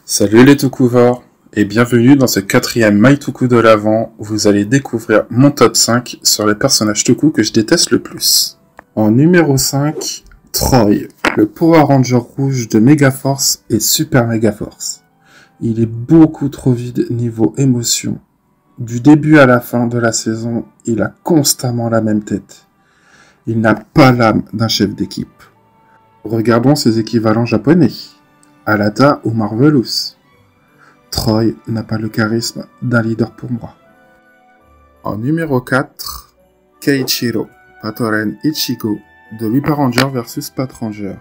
Salut les Toukouvards, et bienvenue dans ce 4e MyToukou de l'Avent où vous allez découvrir mon top 5 sur les personnages Toukou que je déteste le plus. En numéro 5, Troy, le Power Ranger rouge de Megaforce et Super Megaforce. Il est beaucoup trop vide niveau émotion. Du début à la fin de la saison, il a constamment la même tête. Il n'a pas l'âme d'un chef d'équipe. Regardons ses équivalents japonais. Alata ou Marvelous. Troy n'a pas le charisme d'un leader pour moi. En numéro 4, Keiichiro, Patoren Ichigo de Lupin Ranger vs Pat Ranger.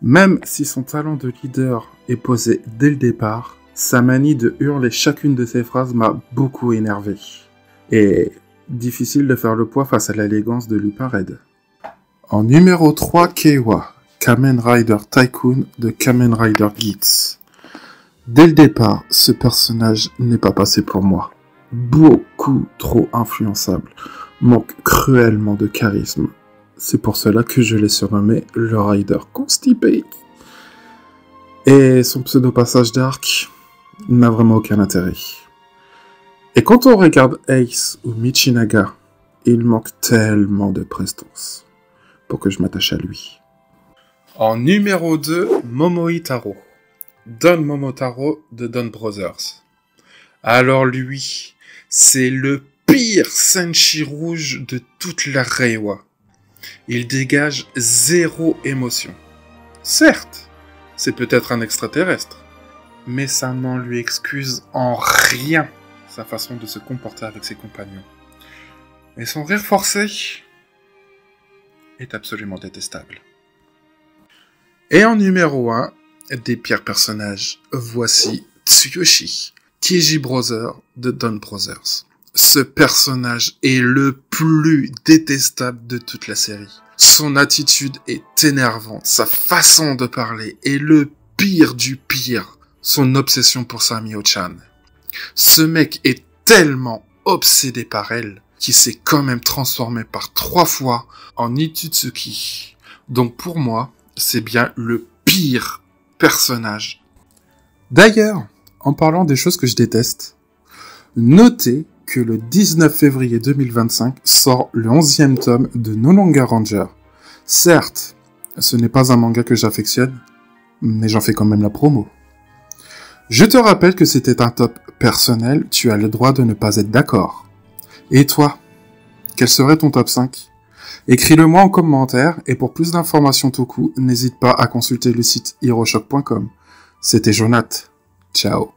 Même si son talent de leader est posé dès le départ, sa manie de hurler chacune de ses phrases m'a beaucoup énervé. Et difficile de faire le poids face à l'élégance de Lupin Red. En numéro 3, Keiwa, Kamen Rider Tycoon de Kamen Rider Geats. Dès le départ, ce personnage n'est pas passé pour moi. Beaucoup trop influençable, manque cruellement de charisme. C'est pour cela que je l'ai surnommé le Rider constipé. Et son pseudo-passage d'arc n'a vraiment aucun intérêt. Et quand on regarde Ace ou Michinaga, il manque tellement de prestance pour que je m'attache à lui. En numéro 2, Momoi Taro. Don Momotaro de Don Brothers. Alors lui, c'est le pire Senshi rouge de toute la Reiwa. Il dégage zéro émotion. Certes, c'est peut-être un extraterrestre, mais ça n'en lui excuse en rien sa façon de se comporter avec ses compagnons. Et son rire forcé est absolument détestable. Et en numéro 1, des pires personnages, voici Tsuyoshi, Keiji Brother de Don Brothers. Ce personnage est le plus détestable de toute la série. Son attitude est énervante, sa façon de parler est le pire du pire, son obsession pour Samio-chan. Ce mec est tellement obsédé par elle qu'il s'est quand même transformé par 3 fois en Itutsuki. Donc pour moi, c'est bien le pire personnage. D'ailleurs, en parlant des choses que je déteste, notez que le 19 février 2025 sort le 11e tome de No Longer Ranger. Certes, ce n'est pas un manga que j'affectionne, mais j'en fais quand même la promo. Je te rappelle que c'était un top personnel, tu as le droit de ne pas être d'accord. Et toi, quel serait ton top 5 ? Écris-le-moi en commentaire, et pour plus d'informations Toukou, n'hésite pas à consulter le site hiroshock.com. C'était Jonath. Ciao.